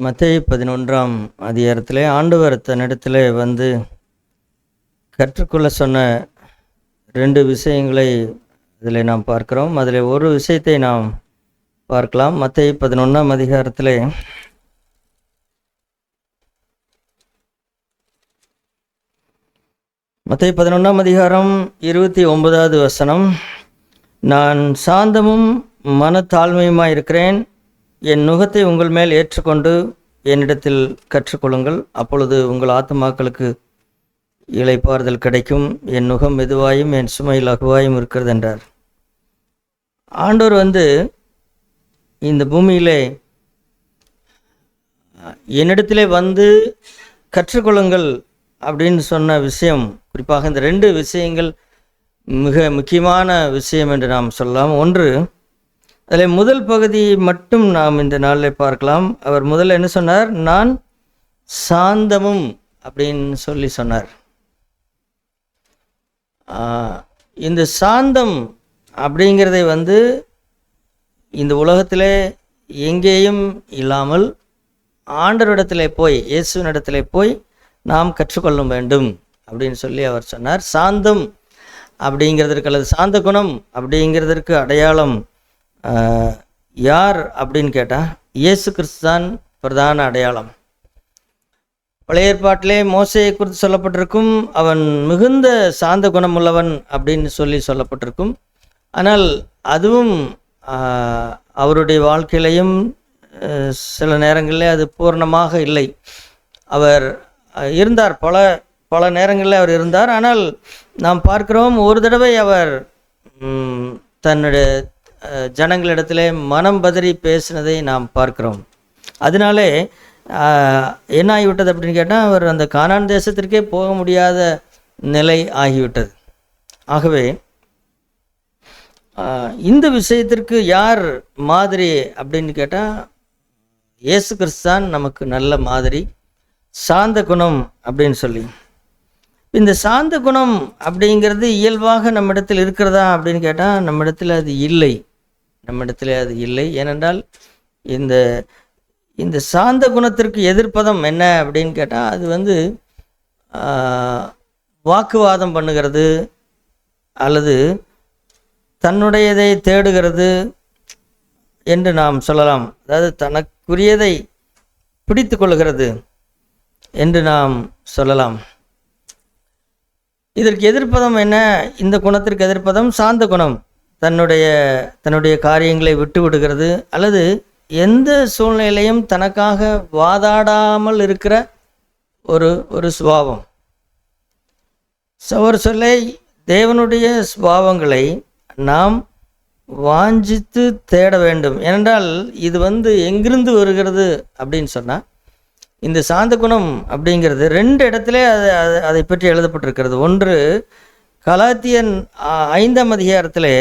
மத்தேயு 11ஆம் அதிகாரத்திலே ஆண்டவர் தன்னிடத்திலே வந்து கற்றுக்கொள்ள சொன்ன 2 விஷயங்களை இதில் நாம் பார்க்கிறோம். அதில் ஒரு விஷயத்தை நாம் பார்க்கலாம். மத்தேயு 11ஆம் அதிகாரத்திலே மத்தேயு 11ஆம் அதிகாரம் 29வது வசனம், நான் சாந்தமும் மனத்தாழ்மையுமாய் இருக்கிறேன், என் நுகத்தை உங்கள் மேல் ஏற்றுக்கொண்டு என்னிடத்தில் கற்றுக்கொள்ளுங்கள், அப்பொழுது உங்கள் ஆத்துமாக்களுக்கு இளைப்பாறுதல் கிடைக்கும், என் நுகம் மெதுவாயும் என் சுமை லகுவாயும் இருக்கிறது என்றார். ஆண்டவர் வந்து இந்த பூமியிலே என்னிடத்திலே வந்து கற்றுக்கொள்ளுங்கள் அப்படின்னு சொன்ன விஷயம், குறிப்பாக இந்த 2 விஷயங்கள் மிக முக்கியமான விஷயம் என்று நாம் சொல்லலாம். ஒன்று, அதில் முதல் பகுதி மட்டும் நாம் இந்த நாளில் பார்க்கலாம். அவர் முதல்ல என்ன சொன்னார்? நான் சாந்தமும் அப்படின்னு சொல்லி சொன்னார். இந்த சாந்தம் அப்படிங்கிறதை வந்து இந்த உலகத்திலே எங்கேயும் இல்லாமல் ஆண்டவரிடத்திலே போய், இயேசுவினிடத்திலே போய் நாம் கற்றுக்கொள்ள வேண்டும் அப்படின்னு சொல்லி அவர் சொன்னார். சாந்தம் அப்படிங்கிறதற்கு அல்லது சாந்த குணம் அப்படிங்கிறதற்கு அடையாளம் யார் அப்படின்னு கேட்டால் இயேசு கிறிஸ்து தான் பிரதான அடையாளம். பழைய ஏற்பாட்டிலே மோசேயை குறித்து சொல்லப்பட்டிருக்கும், அவன் மிகுந்த சாந்த குணமுள்ளவன் அப்படின்னு சொல்லி சொல்லப்பட்டிருக்கும். ஆனால் அதுவும் அவருடைய வாழ்க்கையிலையும் சில நேரங்களில் அது பூர்ணமாக இல்லை. அவர் இருந்தார், பல நேரங்களில் அவர் இருந்தார். ஆனால் நாம் பார்க்கிறோம், ஒரு தடவை அவர் தன்னுடைய ஜனங்களிடத்திலே மனம் பதறி பேசினதை நாம் பார்க்கிறோம். அதனாலே என்ன ஆகிவிட்டது அப்படின்னு கேட்டால், அவர் அந்த கானான் தேசத்திற்கே போக முடியாத நிலை ஆகிவிட்டது. ஆகவே இந்த விஷயத்திற்கு யார் மாதிரி அப்படின்னு கேட்டால் இயேசு கிறிஸ்து தான் நமக்கு நல்ல மாதிரி. சாந்த குணம் அப்படின்னு சொல்லி, இந்த சாந்த குணம் அப்படிங்கிறது இயல்பாக நம்மிடத்தில் இருக்கிறதா அப்படின்னு கேட்டால் நம்மிடத்தில் அது இல்லை. ஏனென்றால் இந்த சாந்த குணத்திற்கு எதிர்ப்பதம் என்ன அப்படின்னு கேட்டால், அது வந்து வாக்குவாதம் பண்ணுகிறது அல்லது தன்னுடையதை தேடுகிறது என்று நாம் சொல்லலாம். அதாவது தனக்குரியதை பிடித்து கொள்கிறது என்று நாம் சொல்லலாம். இதற்கு எதிர்ப்பதம் என்ன? இந்த குணத்திற்கு எதிர்ப்பதம் சாந்த குணம். தன்னுடைய காரியங்களை விட்டு விடுகிறது அல்லது எந்த சூழ்நிலையும் தனக்காக வாதாடாமல் இருக்கிற ஒரு சுபாவம். அவர் சொல்ல, தேவனுடைய சுபாவங்களை நாம் வாஞ்சித்து தேட வேண்டும். ஏனென்றால் இது வந்து எங்கிருந்து வருகிறது அப்படின்னு சொன்னால், இந்த சாந்த குணம் அப்படிங்கிறது 2 இடத்துல அதை பற்றி எழுதப்பட்டிருக்கிறது. ஒன்று, கலாத்தியர் 5ஆம் அதிகாரத்திலே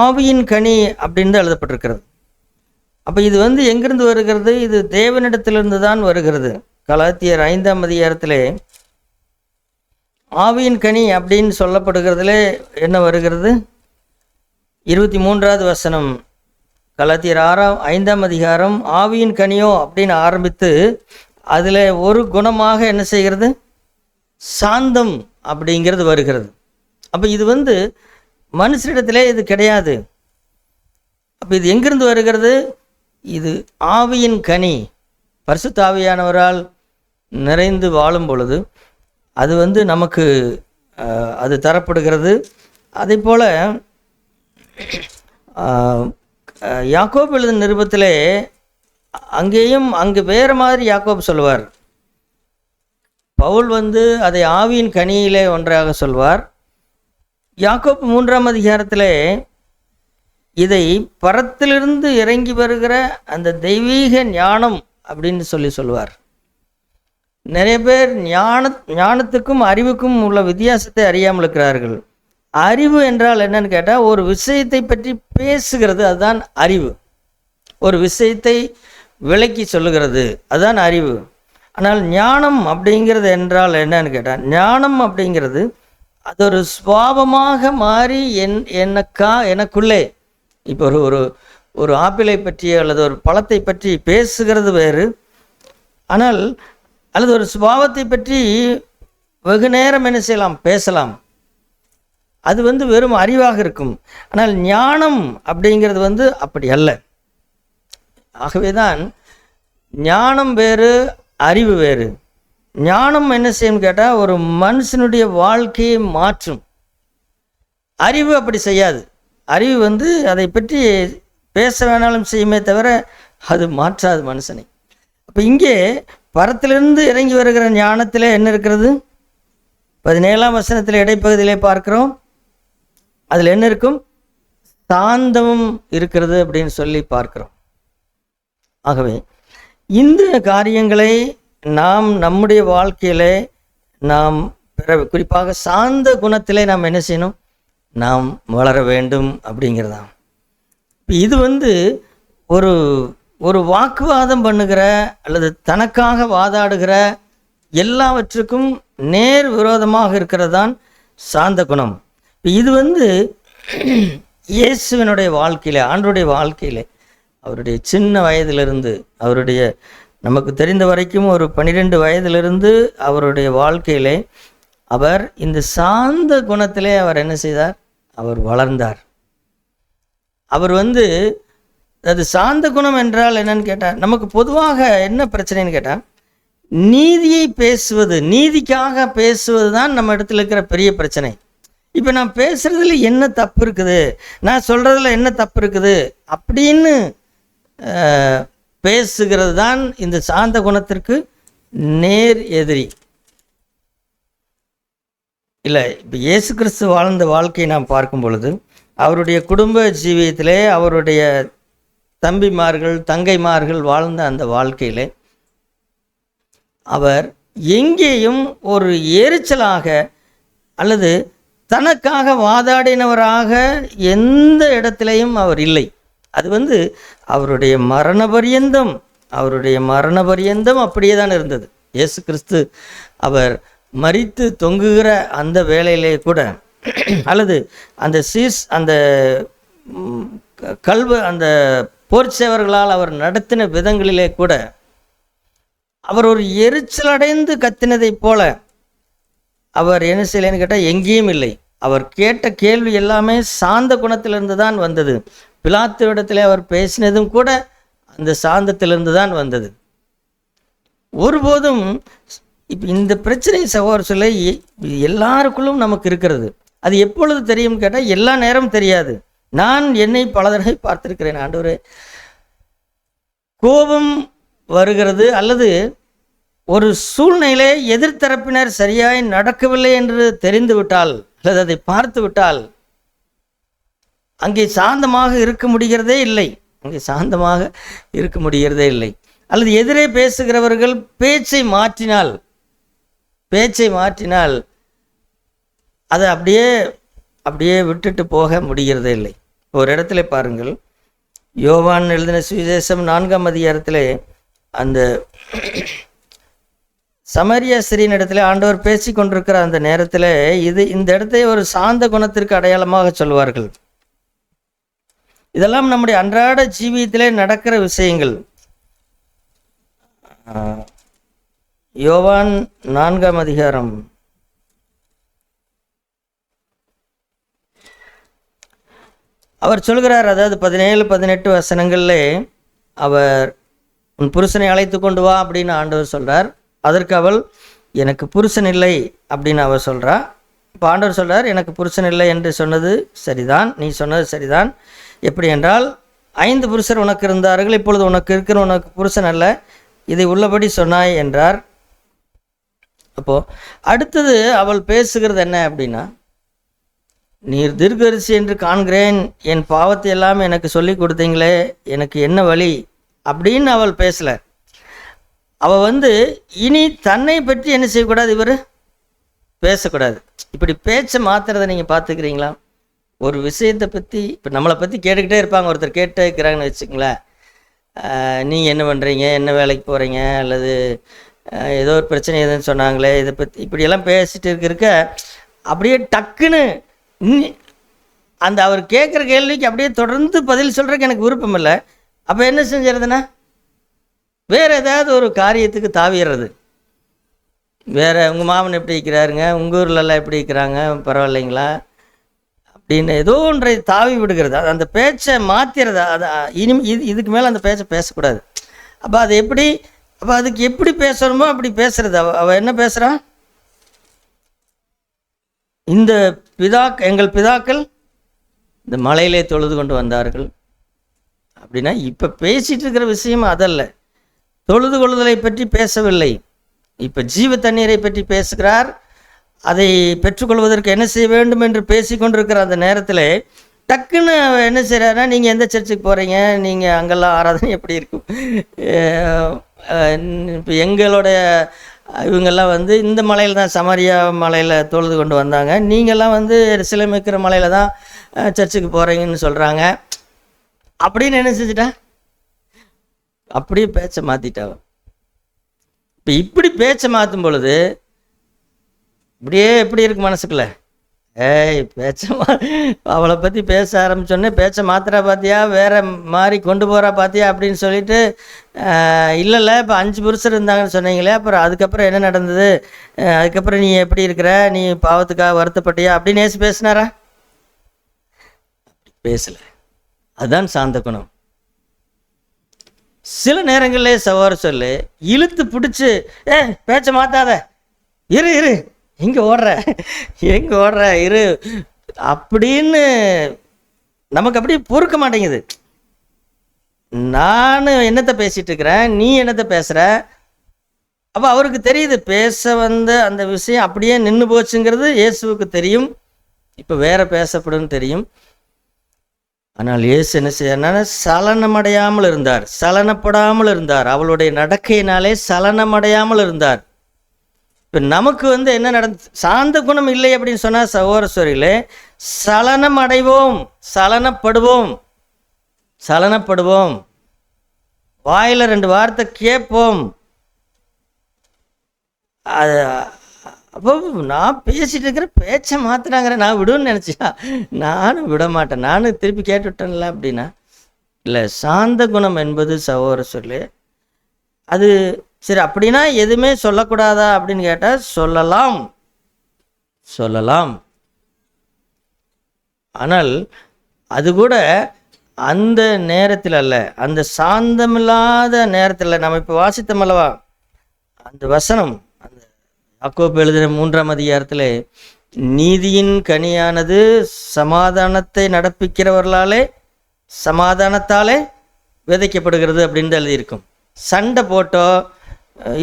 ஆவியின் கனி அப்படின்னு தான் எழுதப்பட்டிருக்கிறது. அப்போ இது வந்து எங்கிருந்து வருகிறது? இது தேவனிடத்திலிருந்து தான் வருகிறது. கலாத்தியர் 5ஆம் அதிகாரத்திலே ஆவியின் கனி அப்படின்னு சொல்லப்படுகிறதுல என்ன வருகிறது? 23வது வசனம். கலாத்தியர் 5ஆம் அதிகாரம் ஆவியின் கனியோ அப்படின்னு ஆரம்பித்து அதில் ஒரு குணமாக என்ன செய்கிறது? சாந்தம் அப்படிங்கிறது வருகிறது. அப்போ இது வந்து மனுஷரிடத்திலே இது கிடையாது. அப்போ இது எங்கிருந்து வருகிறது? இது ஆவியின் கனி, பரிசுத்த ஆவியானவரால் நிறைந்து வாழும் பொழுது அது வந்து நமக்கு அது தரப்படுகிறது. அதே போல் யாக்கோபு எழுதின நிருபத்திலே அங்கே வேறு மாதிரி யாக்கோபு சொல்வார். பவுல் வந்து அதை ஆவியின் கனியிலே ஒன்றாக சொல்வார். யாக்கோபு 3ஆம் அதிகாரத்திலே இதை பரத்திலிருந்து இறங்கி வருகிற அந்த தெய்வீக ஞானம் அப்படின்னு சொல்லுவார். நிறைய பேர் ஞானத்துக்கும் அறிவுக்கும் உள்ள வித்தியாசத்தை அறியாமல் இருக்கிறார்கள். அறிவு என்றால் என்னன்னு கேட்டால், ஒரு விஷயத்தை பற்றி பேசுகிறது, அதுதான் அறிவு. ஒரு விஷயத்தை விளக்கி சொல்லுகிறது, அதுதான் அறிவு. ஆனால் ஞானம் அப்படிங்கிறது என்றால் என்னன்னு கேட்டால், ஞானம் அப்படிங்கிறது அது ஒரு சுபாவமாக மாறி எனக்குள்ளே இப்போ ஒரு ஒரு ஆப்பிளை பற்றி அல்லது ஒரு பழத்தை பற்றி பேசுகிறது வேறு, ஆனால் அல்லது ஒரு சுபாவத்தை பற்றி வெகு நேரம் என்ன செய்யலாம், பேசலாம். அது வெறும் அறிவாக இருக்கும். ஆனால் ஞானம் அப்படிங்கிறது அப்படி அல்ல. ஆகவே தான் ஞானம் வேறு, அறிவு வேறு. ஞானம் என்ன செய்யும் கேட்டால் ஒரு மனுஷனுடைய வாழ்க்கையை மாற்றும். அறிவு அப்படி செய்யாது. அறிவு அதை பற்றி பேச வேணாலும் செய்யுமே தவிர அது மாற்றாது மனுஷனை. அப்போ இங்கே பரத்திலிருந்து இறங்கி வருகிற ஞானத்தில் என்ன இருக்கிறது? 17ஆம் வசனத்தில் இடைப்பகுதியிலே பார்க்கிறோம். அதில் என்ன இருக்கும்? சாந்தமும் இருக்கிறது அப்படின்னு சொல்லி பார்க்கிறோம். ஆகவே இந்த காரியங்களை நாம் நம்முடைய வாழ்க்கையிலே நாம் குறிப்பாக சாந்த குணத்திலே நாம் என்ன செய்யணும்? நாம் வளர வேண்டும் அப்படிங்கிறதாம். இது ஒரு ஒரு வாக்குவாதம் பண்ணுகிற அல்லது தனக்காக வாதாடுகிற எல்லாவற்றுக்கும் நேர் விரோதமாக இருக்கிறது தான் சாந்த குணம். இது இயேசுவினுடைய வாழ்க்கையிலே, ஆண்டவருடைய வாழ்க்கையிலே, அவருடைய சின்ன வயதிலிருந்து, அவருடைய நமக்கு தெரிந்த வரைக்கும் ஒரு 12 வயதிலிருந்து அவருடைய வாழ்க்கையிலே அவர் இந்த சாந்த குணத்திலே அவர் என்ன செய்தார்? அவர் வளர்ந்தார். அவர் அது சாந்த குணம் என்றால் என்னன்னு கேட்டால், நமக்கு பொதுவாக என்ன பிரச்சனைன்னு கேட்டால், நீதியை பேசுவது, நீதிக்காக பேசுவது தான் நம்ம இடத்துல இருக்கிற பெரிய பிரச்சனை. இப்போ நான் பேசுகிறதுல என்ன தப்பு இருக்குது, நான் சொல்கிறதுல என்ன தப்பு இருக்குது அப்படின்னு பேசுகிறது தான் இந்த சாந்த குணத்திற்கு நேர் எதிரி. இல்லை, இப்போ இயேசு கிறிஸ்து வாழ்ந்த வாழ்க்கையை நாம் பார்க்கும் பொழுது அவருடைய குடும்ப ஜீவியத்திலே அவருடைய தம்பிமார்கள் தங்கைமார்கள் வாழ்ந்த அந்த வாழ்க்கையிலே அவர் எங்கேயும் ஒரு எரிச்சலாக அல்லது தனக்காக வாதாடினவராக எந்த இடத்திலையும் அவர் இல்லை. அது அவருடைய மரண பரியந்தம் அப்படியே தான் இருந்தது. இயேசு கிறிஸ்து அவர் மரித்து தொங்குகிற அந்த வேளையிலே கூட, அல்லது அந்த அந்த போர்ச்சேவர்களால் அவர் நடத்தின விதங்களிலே கூட அவர் ஒரு எரிச்சலடைந்து கத்தினதைப் போல அவர் என்ன செய்யலைன்னு கேட்டால் எங்கேயும் இல்லை. அவர் கேட்ட கேள்வி எல்லாமே சாந்த குணத்திலிருந்து தான் வந்தது. பிலாத்துவிடத்தில் அவர் பேசினதும் கூட அந்த சாந்தத்திலிருந்து தான் வந்தது. ஒருபோதும் இப்போ இந்த பிரச்சனை சகோதர சொல்ல எல்லாருக்குள்ளும் நமக்கு இருக்கிறது. அது எப்பொழுது தெரியும் கேட்டால் எல்லா நேரம் தெரியாது. நான் என்னை பல தடவை பார்த்திருக்கிறேன். ஆண்டவரே, கோபம் வருகிறது அல்லது ஒரு சூழ்நிலை எதிர்த்தரப்பினர் சரியாய் நடக்கவில்லை என்று தெரிந்து விட்டால் அல்லது அதை பார்த்து விட்டால் அங்கே சாந்தமாக இருக்க முடிகிறதே இல்லை. அல்லது எதிரே பேசுகிறவர்கள் பேச்சை மாற்றினால் அதை அப்படியே விட்டுட்டு போக முடிகிறதே இல்லை. ஒரு இடத்துல பாருங்கள், யோவான் எழுதின சுவிசேஷம் 4ஆம் அதிகாரத்திலே அந்த சமரியா ஸ்திரீயின் இடத்துல ஆண்டவர் பேசி கொண்டிருக்கிற அந்த நேரத்தில் இந்த இடத்தை ஒரு சாந்த குணத்திற்கு அடையாளமாக சொல்வார்கள். இதெல்லாம் நம்முடைய அன்றாட ஜீவியத்திலே நடக்கிற விஷயங்கள். யோவான் 4ஆம் அதிகாரம் அவர் சொல்கிறார், அதாவது 17-18 வசனங்களில் அவர் உன் புருஷனை அழைத்து கொண்டு வா அப்படின்னு ஆண்டவர் சொல்கிறார். அதற்கு அவள் எனக்கு புருஷன் இல்லை அப்படின்னு அவள் சொல்கிறா. இப்போ ஆண்டவர் சொல்கிறார், எனக்கு புருஷன் இல்லை என்று சொன்னது சரிதான், நீ சொன்னது சரிதான். எப்படி என்றால் 5 புருஷர் உனக்கு இருந்தார்கள், இப்பொழுது உனக்கு புருஷன் அல்ல, இதை உள்ளபடி சொன்னாய் என்றார். அப்போது அடுத்தது அவள் பேசுகிறது என்ன அப்படின்னா, நீர் தீர்க்கதரிசி என்று காண்கிறேன், என் பாவத்தை எல்லாம் எனக்கு சொல்லி கொடுத்தீங்களே, எனக்கு என்ன வழி அப்படின்னு அவள் பேசலை. அவள் இனி தன்னை பற்றி என்ன செய்யக்கூடாது, இவர் பேசக்கூடாது. இப்படி பேச்சை மாற்றுறதை நீங்கள் பார்த்துக்கிறீங்களா? ஒரு விஷயத்தை பற்றி இப்போ நம்மளை பற்றி கேட்டுக்கிட்டே இருப்பாங்க. ஒருத்தர் கேட்டே இருக்கிறாங்கன்னு வச்சுங்களேன், நீங்கள் என்ன பண்ணுறீங்க, என்ன வேலைக்கு போகிறீங்க, அல்லது ஏதோ ஒரு பிரச்சனை எதுன்னு சொன்னாங்களே, இதை பற்றி இப்படியெல்லாம் பேசிட்டு இருக்க அப்படியே டக்குன்னு அந்த அவர் கேட்குற கேள்விக்கு அப்படியே தொடர்ந்து பதில் சொல்கிறதுக்கு எனக்கு விருப்பம் இல்லை. அப்போ என்ன செஞ்சிருதுன்னா வேறு ஏதாவது ஒரு காரியத்துக்கு தாவிடுறது. வேறு உங்கள் மாமன் எப்படி இருக்கிறாருங்க, உங்கள் ஊர்லெல்லாம் எப்படி இருக்கிறாங்க, பரவாயில்லைங்களா அப்படின்னு ஏதோ ஒன்றை தாவி விடுகிறது. அந்த பேச்சை மாற்றிடுறது. அது இதுக்கு மேலே அந்த பேச்சை பேசக்கூடாது. அப்போ அது எப்படி, அப்போ அதுக்கு எப்படி பேசணுமோ அப்படி பேசுறது. அவள் என்ன பேசுகிறான், இந்த எங்கள் பிதாக்கள் இந்த மலையிலே தொழுது கொண்டு வந்தார்கள் அப்படின்னா, இப்போ பேசிகிட்டு இருக்கிற விஷயம் அதல்ல. தொழுது கொள்ளுதலை பற்றி பேசவில்லை. இப்போ ஜீவ தண்ணீரை பற்றி பேசுகிறார். அதை பெற்றுக்கொள்வதற்கு என்ன செய்ய வேண்டும் என்று பேசி கொண்டிருக்கிற அந்த நேரத்தில் டக்குன்னு என்ன செய்கிறாருன்னா, நீங்கள் எந்த சர்ச்சுக்கு போகிறீங்க, நீங்கள் அங்கெல்லாம் ஆராதனை எப்படி இருக்கும், இப்போ எங்களுடைய இவங்கெல்லாம் வந்து இந்த மலையில் தான், சமாரியா மலையில் தொழுது கொண்டு வந்தாங்க, நீங்கள்லாம் வந்து எருசலேம் இருக்கிற மலையில் தான் சர்ச்சுக்கு போகிறீங்கன்னு சொல்கிறாங்க அப்படின்னு என்ன செஞ்சுட்டா, அப்படியே பேச்சை மாற்றிட்டா. இப்போ இப்படி பேச்சை மாற்றும் பொழுது இப்படியே எப்படி இருக்கு மனசுக்குள்ள, பேச்சை அவளை பற்றி பேச ஆரம்பிச்சோடனே பேச்சை மாத்திரா பார்த்தியா, வேற மாதிரி கொண்டு போகிறா பார்த்தியா அப்படின்னு சொல்லிட்டு, இல்லைல்ல இப்போ 5 புருஷர் இருந்தாங்கன்னு சொன்னீங்களே, அப்புறம் அதுக்கப்புறம் என்ன நடந்தது, அதுக்கப்புறம் நீ எப்படி இருக்கிற, நீ பாவத்துக்காக வருத்தப்பட்டியா அப்படின்னு ஏசு பேசினாரா? பேசலை. அதுதான் சாந்த குணம். சில நேரங்களில் சவார சொல்லு இழுத்து பிடிச்சி, பேச்சை மாற்றாத, இரு எங்கே ஓடுற இரு அப்படின்னு நமக்கு அப்படி பொறுக்க மாட்டேங்குது. நான் என்னத்தை பேசிகிட்டு இருக்கிறேன், நீ என்னத்தை பேசுகிற. அப்போ அவருக்கு தெரியுது பேச வந்த அந்த விஷயம் அப்படியே நின்று போச்சுங்கிறது இயேசுவுக்கு தெரியும். இப்போ வேற பேசப்படுன்னு தெரியும். ஆனால் இயேசு என்ன செய்யறாருன்னா சலனமடையாமல் இருந்தார், சலனப்படாமல் இருந்தார். அவளுடைய நடக்கையினாலே சலனமடையாமல் இருந்தார். இப்போ நமக்கு வந்து என்ன நடந்து, சாந்த குணம் இல்லை அப்படின்னு சொன்னால் சகோதரர்களே, சலனம் அடைவோம், சலனப்படுவோம், வாயில் 2 வார்த்தை கேட்போம். அது அப்போ நான் பேசிகிட்டு இருக்கிற பேச்சை மாற்றுறாங்கிற, நான் விடுன்னு நினச்சியா, நானும் விட மாட்டேன், நானும் திருப்பி கேட்டுவிட்டேன்ல அப்படின்னா இல்லை. சாந்த குணம் என்பது சகோதரர்களே, அது சரி அப்படின்னா எதுவுமே சொல்லக்கூடாதா அப்படின்னு கேட்டால் சொல்லலாம். ஆனால் அது கூட அந்த நேரத்தில் அல்ல, அந்த சாந்தமில்லாத நேரத்தில். நம்ம இப்போ வாசித்தமல்லவா அந்த வசனம், அந்த யாக்கோபு எழுதின 3ஆம் அதிகாரத்தில், நீதியின் கனியானது சமாதானத்தை நடப்பிக்கிறவர்களாலே சமாதானத்தாலே விதைக்கப்படுகிறது அப்படின்னு எழுதியிருக்கும். சண்டை போட்டோ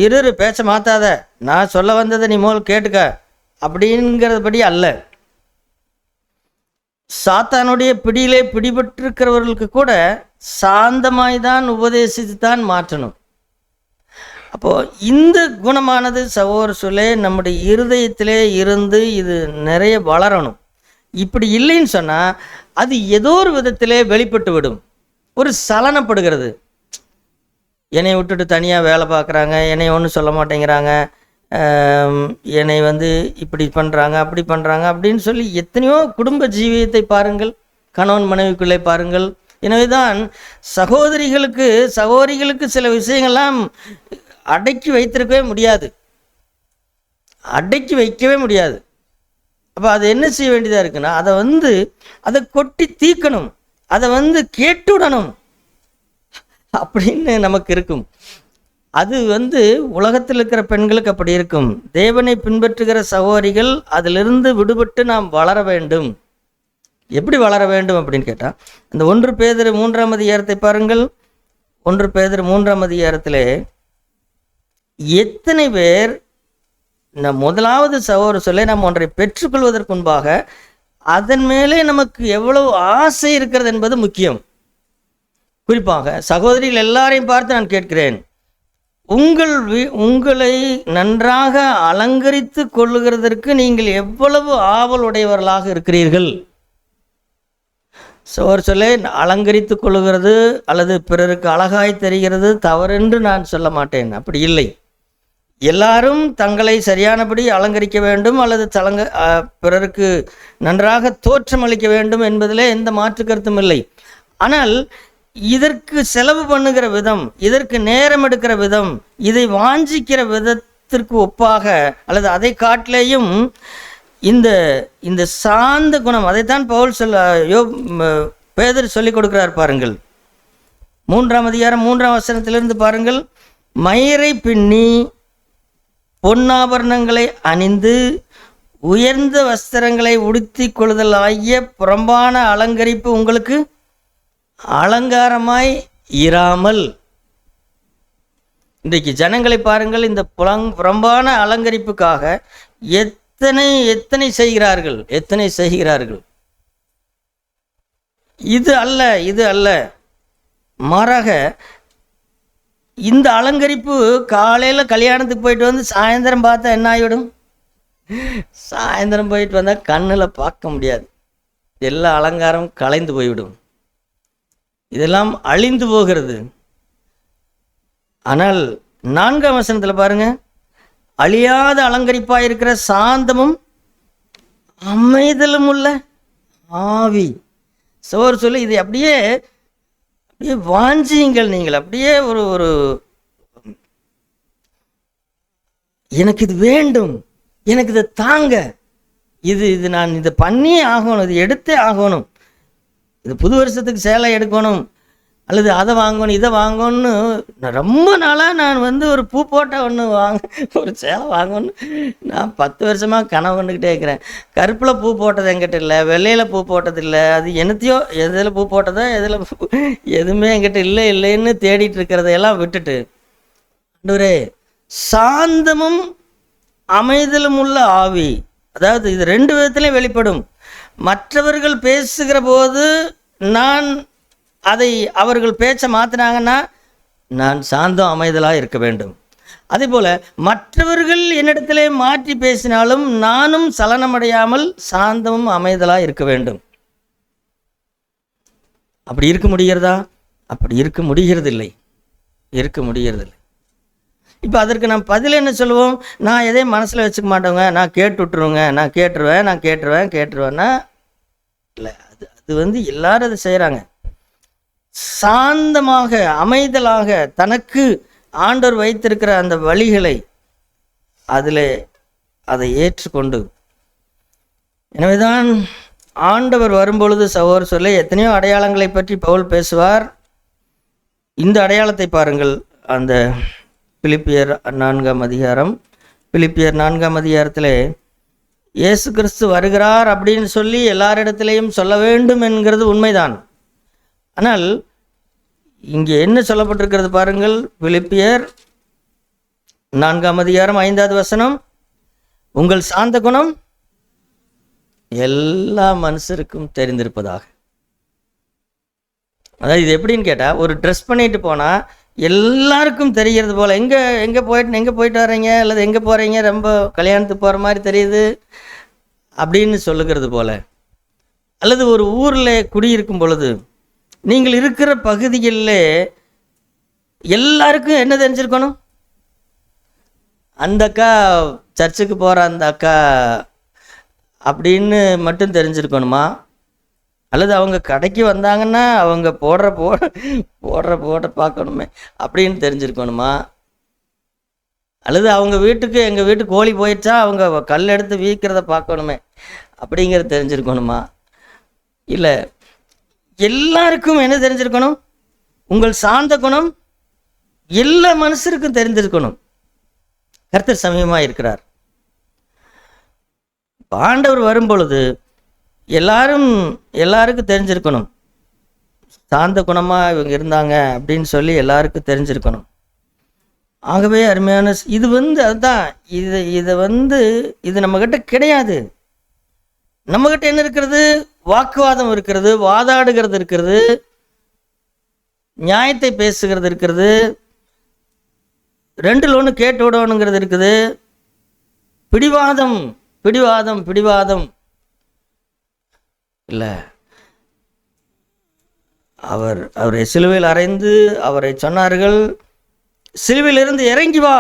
இரு பேச்ச மாற்றாத, நான் சொல்ல வந்ததை நீ முதல் கேட்டுக்க அப்படிங்கிறபடி அல்ல. சாத்தானுடைய பிடியிலே பிடிபட்டிருக்கிறவர்களுக்கு கூட சாந்தமாய்தான் உபதேசித்து தான் மாற்றணும். அப்போது இந்த குணமானது சகோதரர்களே நம்முடைய இருதயத்திலே இருந்து இது நிறைய வளரணும். இப்படி இல்லைன்னு சொன்னால் அது ஏதோ ஒரு விதத்திலே வெளிப்பட்டு விடும். ஒரு சலனப்படுகிறது. என்னை விட்டுட்டு தனியாக வேலை பார்க்குறாங்க, என்னை ஒன்றும் சொல்ல மாட்டேங்கிறாங்க, என்னை வந்து இப்படி பண்ணுறாங்க அப்படி பண்ணுறாங்க அப்படின்னு சொல்லி எத்தனையோ குடும்ப ஜீவியத்தை பாருங்கள், கணவன் மனைவிக்குள்ளே பாருங்கள். எனவே தான் சகோதரிகளுக்கு சில விஷயங்கள்லாம் அடக்கி வைக்கவே முடியாது. அப்போ அதை என்ன செய்ய வேண்டியதாக இருக்குன்னா, அதை கொட்டி தீக்கணும், அதை கேட்டுடணும் அப்படின்னு நமக்கு இருக்கும். அது உலகத்தில் இருக்கிற பெண்களுக்கு அப்படி இருக்கும். தேவனை பின்பற்றுகிற சகோதரிகள் அதிலிருந்து விடுபட்டு நாம் வளர வேண்டும். எப்படி வளர வேண்டும் அப்படின்னு கேட்டால், அந்த 1 பேதுரு 3ஆம் அதிகாரத்தை பாருங்கள். 1 பேதுரு 3ஆம் அதிகாரத்தில் எத்தனை பேர் முதலாவது சகோதரர் சொல்ல நாம் ஒன்றை பெற்றுக்கொள்வதற்கு முன்பாக அதன் மேலே நமக்கு எவ்வளவு ஆசை இருக்கிறது என்பது முக்கியம். குறிப்பாக சகோதரிகள் எல்லாரையும் பார்த்து நான் கேட்கிறேன், உங்களை நன்றாக அலங்கரித்து கொள்ளுகிறதற்கு நீங்கள் எவ்வளவு ஆவல் உடையவர்களாக இருக்கிறீர்கள். சொல்ல அலங்கரித்து கொள்ளுகிறது அல்லது பிறருக்கு அழகாய் தெரிகிறது தவறென்று நான் சொல்ல மாட்டேன், அப்படி இல்லை. எல்லாரும் தங்களை சரியானபடி அலங்கரிக்க வேண்டும் அல்லது பிறருக்கு நன்றாக தோற்றமளிக்க வேண்டும் என்பதிலே எந்த மாற்று கருத்தும் இல்லை. ஆனால் இதற்கு செலவு பண்ணுகிற விதம், இதற்கு நேரம் எடுக்கிற விதம், இதை வாஞ்சிக்கிற விதத்திற்கு ஒப்பாக அல்லது அதை காட்டிலேயும் இந்த இந்த சாந்த குணம், அதைத்தான் பவுல் பேதுரு சொல்லிக் கொடுக்கிறார் பாருங்கள். 3ஆம் அதிகாரம் 3ஆம் வசனத்திலிருந்து பாருங்கள். மயிரை பின்னி பொன்னாபரணங்களை அணிந்து உயர்ந்த வஸ்திரங்களை உடுத்தி கொள்ளுதல் ஆகிய புறம்பான அலங்கரிப்பு உங்களுக்கு அலங்காரமாய் இராமல். இன்றைக்கு ஜனங்களை பாருங்கள், இந்த புறம்பான அலங்கரிப்புக்காக எத்தனை செய்கிறார்கள். இது அல்ல. மாறாக இந்த அலங்கரிப்பு காலையில் கல்யாணத்துக்கு போயிட்டு வந்து சாயந்தரம் பார்த்தா என்ன ஆகிவிடும்? சாயந்தரம் போயிட்டு வந்தால் கண்ணில் பார்க்க முடியாது. எல்லா அலங்காரம் கலைந்து போய்விடும். இதெல்லாம் அழிந்து போகிறது. ஆனால் 4ஆம் வசனத்தில் பாருங்க, அழியாத அலங்கரிப்பாக இருக்கிற சாந்தமும் அமைதலும் உள்ள ஆவி. சொல்லு இதை அப்படியே வாஞ்சியுங்கள். நீங்கள் அப்படியே ஒரு எனக்கு இது வேண்டும், எனக்கு இதை தாங்க, இது நான் இதை பண்ணியே ஆகணும், இது எடுத்தே ஆகணும், இது புது வருஷத்துக்கு சேலை எடுக்கணும் அல்லது அதை வாங்கணும் இதை வாங்கணும்னு ரொம்ப நாளாக நான் ஒரு பூ போட்ட ஒரு சேலை வாங்கணும்னு நான் 10 வருஷமாக கனவு கொண்டுக்கிட்டே இருக்கிறேன். கருப்பில் பூ போட்டது என்கிட்ட இல்லை, வெள்ளையில் பூ போட்டது இல்லை, அது என்னத்தையோ எதில் பூ போட்டதோ எதுவுமே என்கிட்ட இல்லைன்னு தேடிட்டு இருக்கிறதையெல்லாம் விட்டுட்டு, ஆண்டவரே சாந்தமும் அமைதலும் உள்ள ஆவி, அதாவது இது 2 விதத்திலையும் வெளிப்படும். மற்றவர்கள் பேசுகிற போது நான் அதை அவர்கள் பேச்சை மாற்றினாங்கன்னா நான் சாந்தம் அமைதலாக இருக்க வேண்டும். அதே போல் மற்றவர்கள் என்னிடத்திலே மாற்றி பேசினாலும் நானும் சலனமடையாமல் சாந்தமும் அமைதலாக இருக்க வேண்டும். அப்படி இருக்க முடிகிறதா? அப்படி இருக்க முடிகிறதில்லை. இப்போ அதற்கு நாம் பதில் என்ன சொல்லுவோம்? நான் எதையும் மனசில் வச்சுக்க மாட்டோங்க, நான் கேட்டுவிட்டுருவேங்க, நான் கேட்டுருவேன்னா இல்லை. அது எல்லாரும் அதை செய்கிறாங்க. சாந்தமாக அமைதலாக தனக்கு ஆண்டவர் வைத்திருக்கிற அந்த வழிகளை அதை ஏற்றுக்கொண்டு, எனவேதான் ஆண்டவர் வரும்பொழுது சகோதரர் சொல்ல எத்தனையோ அடையாளங்களை பற்றி பவுல் பேசுவார். இந்த அடையாளத்தை பாருங்கள். அந்த பிலிப்பியர் 4ஆம் அதிகாரத்தில் இயேசு கிறிஸ்து வருகிறார் அப்படின்னு சொல்லி எல்லாரிடத்திலையும் சொல்ல வேண்டும் என்கிறது உண்மைதான். ஆனால் இங்கே என்ன சொல்லப்பட்டிருக்கிறது பாருங்கள். பிலிப்பியர் 4ஆம் அதிகாரம் 5வது வசனம், உங்கள் சாந்த குணம் எல்லா மனுஷருக்கும் தெரிந்திருப்பதாக. அதாவது இது எப்படின்னு கேட்டால், ஒரு ட்ரெஸ் பண்ணிட்டு போனால் எல்லாருக்கும் தெரிகிறது போல், எங்கே போயிட்டு வர்றீங்க அல்லது எங்கே போகிறீங்க, ரொம்ப கல்யாணத்துக்கு போகிற மாதிரி தெரியுது அப்படின்னு சொல்லுகிறது போல், அல்லது ஒரு ஊரில் குடியிருக்கும் பொழுது நீங்கள் இருக்கிற பகுதிகளில் எல்லாருக்கும் என்ன தெரிஞ்சிருக்கணும்? அந்த அக்கா சர்ச்சுக்கு போகிற அந்த அக்கா அப்படின்னு மட்டும் தெரிஞ்சிருக்கணுமா? அல்லது அவங்க கடைக்கு வந்தாங்கன்னா அவங்க போடுற பார்க்கணுமே அப்படின்னு தெரிஞ்சிருக்கணுமா? அல்லது அவங்க எங்கள் வீட்டுக்கு கோழி போயிடுச்சா அவங்க கல் எடுத்து வீக்கிறத பார்க்கணுமே அப்படிங்கிறது தெரிஞ்சிருக்கணுமா? இல்லை, எல்லாருக்கும் என்ன தெரிஞ்சிருக்கணும்? உங்கள் சாந்த குணம் எல்லா மனுஷருக்கும் தெரிஞ்சிருக்கணும். கர்த்தர் சமயமாக இருக்கிறார். ஆண்டவர் வரும்பொழுது எல்லாருக்கும் தெரிஞ்சிருக்கணும். சாந்த குணமாக இவங்க இருந்தாங்க அப்படின்னு சொல்லி எல்லாருக்கும் தெரிஞ்சிருக்கணும். ஆகவே அருமையான இது அதுதான் இது நம்மக்கிட்ட கிடையாது. நம்மக்கிட்ட என்ன இருக்கிறது? வாக்குவாதம் இருக்கிறது, வாதாடுகிறது இருக்கிறது, நியாயத்தை பேசுகிறது இருக்கிறது, 2ல் 1 கேட்டு விடணுங்கிறது இருக்குது, பிடிவாதம் இல்லை. அவரை சிலுவையில் அறைந்து அவரை சொன்னார்கள், சிலுவையிலிருந்து இறங்கி வா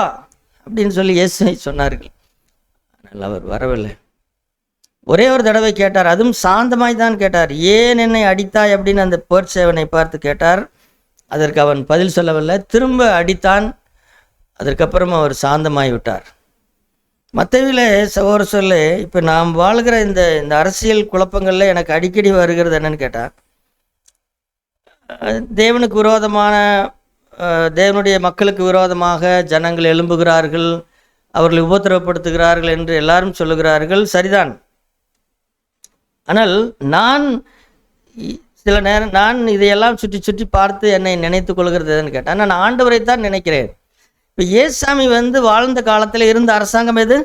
அப்படின்னு சொல்லி இயேசுவை சொன்னார்கள். ஆனால் அவர் வரவில்லை. ஒரே ஒரு தடவை கேட்டார், அதுவும் சாந்தமாய் தான் கேட்டார். ஏன் என்னை அடித்தாய் அப்படின்னு அந்த போர்ச்சேவனை பார்த்து கேட்டார். அதற்கு அவன் பதில் சொல்லவில்லை. திரும்ப அடித்தான். அதற்கப்புறம் அவர் சாந்தமாய் விட்டார். மத்தேயுவிலே சகோதர சொல்ல, இப்போ நாம் வாழ்கிற இந்த அரசியல் குழப்பங்களில் எனக்கு அடிக்கடி வருகிறது என்னன்னு கேட்டால், தேவனுக்கு விரோதமான, தேவனுடைய மக்களுக்கு விரோதமாக ஜனங்கள் எழும்புகிறார்கள், அவர்களை உபத்திரவப்படுத்துகிறார்கள் என்று எல்லாரும் சொல்லுகிறார்கள். சரிதான். ஆனால் நான் சில நேரம் இதையெல்லாம் சுற்றி சுற்றி பார்த்து என்னை நினைத்து கொள்கிறது எதுன்னு கேட்டால், நான் ஆண்டவரைத்தான் நினைக்கிறேன். இப்போ இயேசுசாமி வாழ்ந்த காலத்தில் இருந்த அரசாங்கம் எது?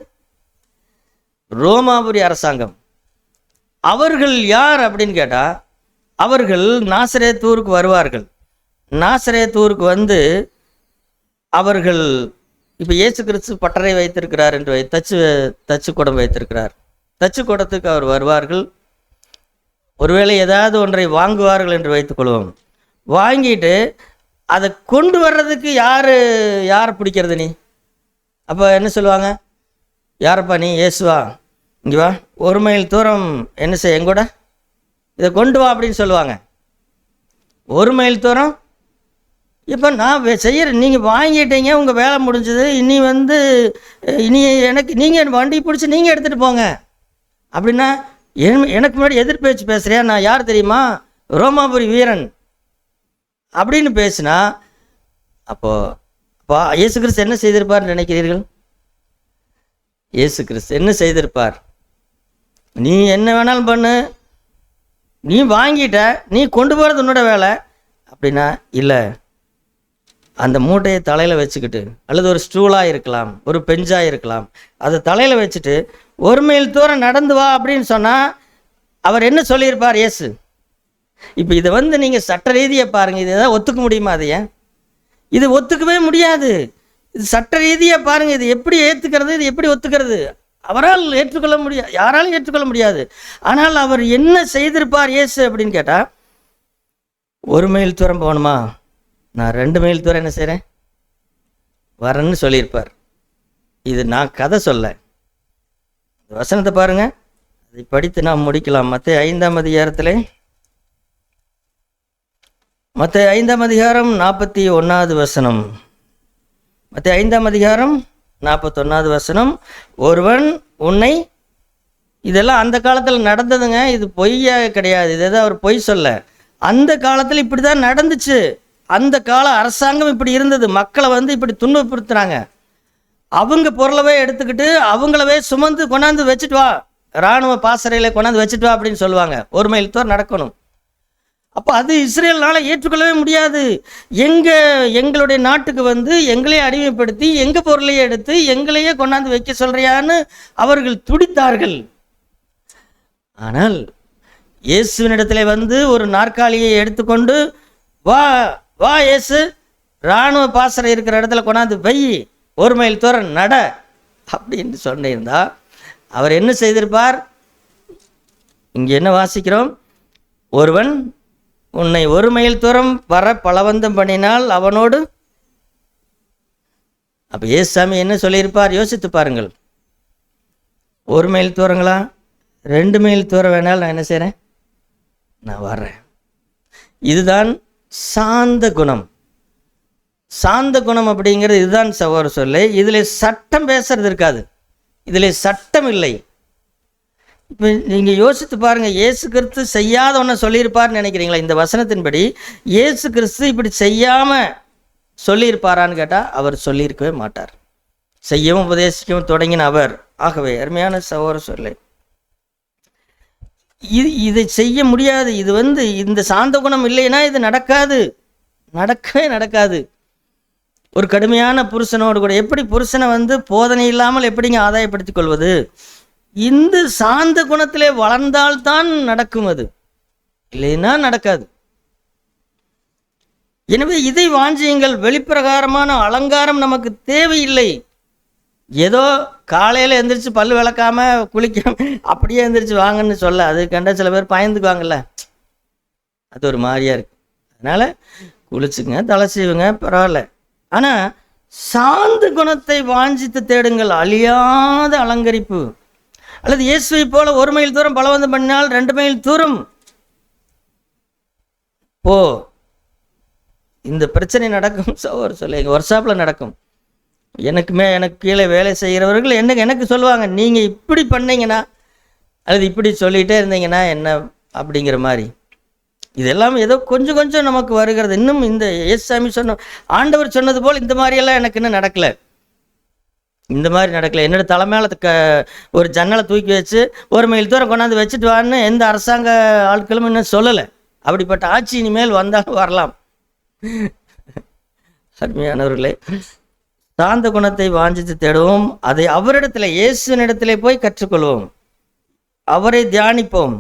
ரோமாபுரி அரசாங்கம். அவர்கள் யார் அப்படின்னு கேட்டால், அவர்கள் நாசரேத்தூருக்கு வருவார்கள். நாசரேத்தூருக்கு அவர்கள் இப்போ இயேசு கிறிஸ்து பட்டறை வைத்திருக்கிறார் என்று தச்சு குடம் வைத்திருக்கிறார். தச்சு குடத்துக்கு அவர் வருவார்கள். ஒருவேளை ஏதாவது ஒன்றை வாங்குவார்கள் என்று வைத்துக்கொள்வோம். வாங்கிட்டு அதை கொண்டு வர்றதுக்கு யாரை பிடிக்கிறது நீ? அப்போ என்ன சொல்லுவாங்க? யாரப்பா நீ? இயேசுவா, இங்கே வா, 1 மைல் தூரம் என்ன செய்ய எங்கூட இதை கொண்டு வா அப்படின்னு சொல்லுவாங்க. 1 மைல் தூரம். இப்போ நான் செய்கிறேன், நீங்கள் வாங்கிட்டீங்க, உங்கள் வேலை முடிஞ்சது. இனி இனி நீங்கள் வண்டி பிடிச்சி நீங்கள் எடுத்துகிட்டு போங்க அப்படின்னா, எனக்கு முன்னாடி எதிர்பேச்சு பேசுகிறியா? நான் யார் தெரியுமா? ரோமாபுரி வீரன் அப்படின்னு பேசுனா, அப்போ இயேசு கிறிஸ்து என்ன செய்திருப்பார் நினைக்கிறீர்கள்? இயேசு கிறிஸ்து என்ன செய்திருப்பார்? நீ என்ன வேணாலும் பண்ணு, நீ வாங்கிட்ட, நீ கொண்டு போகிறது உன்னோட வேலை அப்படின்னா, இல்லை, அந்த மூட்டையை தலையில் வச்சுக்கிட்டு, அல்லது ஒரு ஸ்டூலாக இருக்கலாம், ஒரு பெஞ்சாக இருக்கலாம், அதை தலையில் வச்சுட்டு 1 மைல் தூரம் நடந்து வா அப்படின்னு சொன்னால் அவர் என்ன சொல்லியிருப்பார் இயேசு? இப்போ இதை நீங்கள் சட்ட ரீதியை பாருங்கள். இது எதாவது ஒத்துக்க முடியுமா? அதையே இது ஒத்துக்கவே முடியாது. இது சட்ட ரீதியாக பாருங்கள். இது எப்படி ஏற்றுக்கிறது? இது எப்படி ஒத்துக்கிறது? அவரால் ஏற்றுக்கொள்ள முடியாது, யாராலும் ஏற்றுக்கொள்ள முடியாது. ஆனால் அவர் என்ன செய்திருப்பார் இயேசு அப்படின்னு கேட்டால், 1 மைல் தூரம் போகணுமா, நான் 2 மைல் தூரம் என்ன செய்கிறேன் வரேன்னு சொல்லியிருப்பார். இது நான் கதை சொல்ல. வசனத்தை பாருங்கள், அதை படித்து நாம் முடிக்கலாம். மத்தேயு 5ஆம் அதிகாரத்தில், மத்தேயு 5ஆம் அதிகாரம் 41வது வசனம். மத்தேயு 5ஆம் அதிகாரம் 41வது வசனம். ஒருவன் உன்னை, இதெல்லாம் அந்த காலத்தில் நடந்ததுங்க, இது பொய்யா கிடையாது. இது எதாவது அவர் பொய் சொல்ல. அந்த காலத்தில் இப்படி தான் நடந்துச்சு. அந்த கால அரசாங்கம் இப்படி இருந்தது. மக்களை இப்படி துன்பப்படுத்துனாங்க. அவங்க பொருளவே எடுத்துக்கிட்டு அவங்களவே சுமந்து கொண்டாந்து வச்சுட்டு வா, இராணுவ பாசறையில் கொண்டாந்து வச்சுட்டு வா அப்படின்னு சொல்லுவாங்க. 1 மைல் தூரம் நடக்கணும். அப்போ அது இஸ்ரேல்னால் ஏற்றுக்கொள்ளவே முடியாது. எங்களுடைய நாட்டுக்கு எங்களையே அடிமைப்படுத்தி எங்கள் பொருளையே எடுத்து எங்களையே கொண்டாந்து வைக்க சொல்கிறியான்னு அவர்கள் துடித்தார்கள். ஆனால் இயேசுவினிடத்தில் ஒரு நாற்காலியை எடுத்துக்கொண்டு, வா வா இயேசு, இராணுவ பாசறை இருக்கிற இடத்துல கொண்டாந்து வை, 1 மைல் தூரம் நட அப்படின்னு சொன்னிருந்தா அவர் என்ன செய்திருப்பார்? இங்கே என்ன வாசிக்கிறோம்? ஒருவன் உன்னை 1 மைல் தூரம் வர பலவந்தம் பண்ணினால் அவனோடு. அப்போ இயேசுசாமி என்ன சொல்லியிருப்பார்? யோசித்து பாருங்கள். 1 மைல் தூரங்களா, 2 மைல் தூரம் வேணாலும் நான் என்ன செய்கிறேன், நான் வர்றேன். இதுதான் சாந்த குணம். சாந்த குணம் அப்படிங்கிறது இதுதான் சகோதர சொல்லை. இதில் சட்டம் பேசுறது இருக்காது, இதில் சட்டம் இல்லை. இப்போ நீங்கள் யோசித்து பாருங்கள், இயேசு கிறிஸ்து செய்யாத ஒன்று சொல்லியிருப்பார்னு நினைக்கிறீங்களா? இந்த வசனத்தின்படி இயேசு கிறிஸ்து இப்படி செய்யாமல் சொல்லியிருப்பாரான்னு கேட்டால் அவர் சொல்லியிருக்கவே மாட்டார். செய்யவும் உபதேசிக்கவும் தொடங்கின அவர். ஆகவே அருமையான சகோதர சொல்லை, இதை செய்ய முடியாது. இது இந்த சாந்த குணம் இல்லைன்னா இது நடக்கவே நடக்காது. ஒரு கடுமையான புருஷனோடு கூட எப்படி புருஷனை போதனை இல்லாமல் எப்படிங்க ஆதாயப்படுத்திக் கொள்வது? இந்த சாந்த குணத்திலே வளர்ந்தால்தான் நடக்கும், அது இல்லைன்னா நடக்காது. எனவே இதை வாஞ்சியுங்கள். வெளிப்பிரகாரமான அலங்காரம் நமக்கு தேவையில்லை. ஏதோ காலையில் எந்திரிச்சு பல் விளக்காம குளிக்காம அப்படியே எந்திரிச்சு வாங்கன்னு சொல்ல, அது கண்ட சில பேர் பயந்துக்குவாங்கல்ல, அது ஒரு மாதிரியா இருக்கு. அதனால குளிச்சுங்க, தலை சீவுங்க, பரவாயில்ல. ஆனால் சாந்த குணத்தை வாஞ்சித்து தேடுங்கள், அழியாத அலங்கரிப்பு. அல்லது இயேசுவை போல 1 மைல் தூரம் பலவந்தம் பண்ணினால் 2 மைல் தூரம் போ. இந்த பிரச்சனை நடக்கும் சோர் சொல்ல, எங்கள் ஒர்க் ஷாப்பில் நடக்கும். எனக்கு கீழே வேலை செய்கிறவர்கள் எனக்கு சொல்லுவாங்க, நீங்கள் இப்படி பண்ணீங்கன்னா அல்லது இப்படி சொல்லிகிட்டே இருந்தீங்கன்னா என்ன அப்படிங்கிற மாதிரி. இதெல்லாம் ஏதோ கொஞ்சம் கொஞ்சம் நமக்கு வருகிறது. இன்னும் இந்த ஏசாமி சொன்ன ஆண்டவர் சொன்னது போல் இந்த மாதிரியெல்லாம் எனக்கு இன்னும் நடக்கலை. இந்த மாதிரி நடக்கலை. என்னோட தலைமையில ஒரு ஜன்னலை தூக்கி வச்சு 1 மைல் தூரம் கொண்டாந்து வச்சுட்டு வான்னு எந்த அரசாங்க ஆட்களும் இன்னும் சொல்லலை. அப்படிப்பட்ட ஆட்சி இனிமேல் வந்தாலும் வரலாம். அருமையானவர்களே, சாந்த குணத்தை வாஞ்சித்து தேடுவோம், அதை அவரிடத்துல இயேசுவினிடத்திலே போய் கற்றுக்கொள்வோம், அவரை தியானிப்போம்.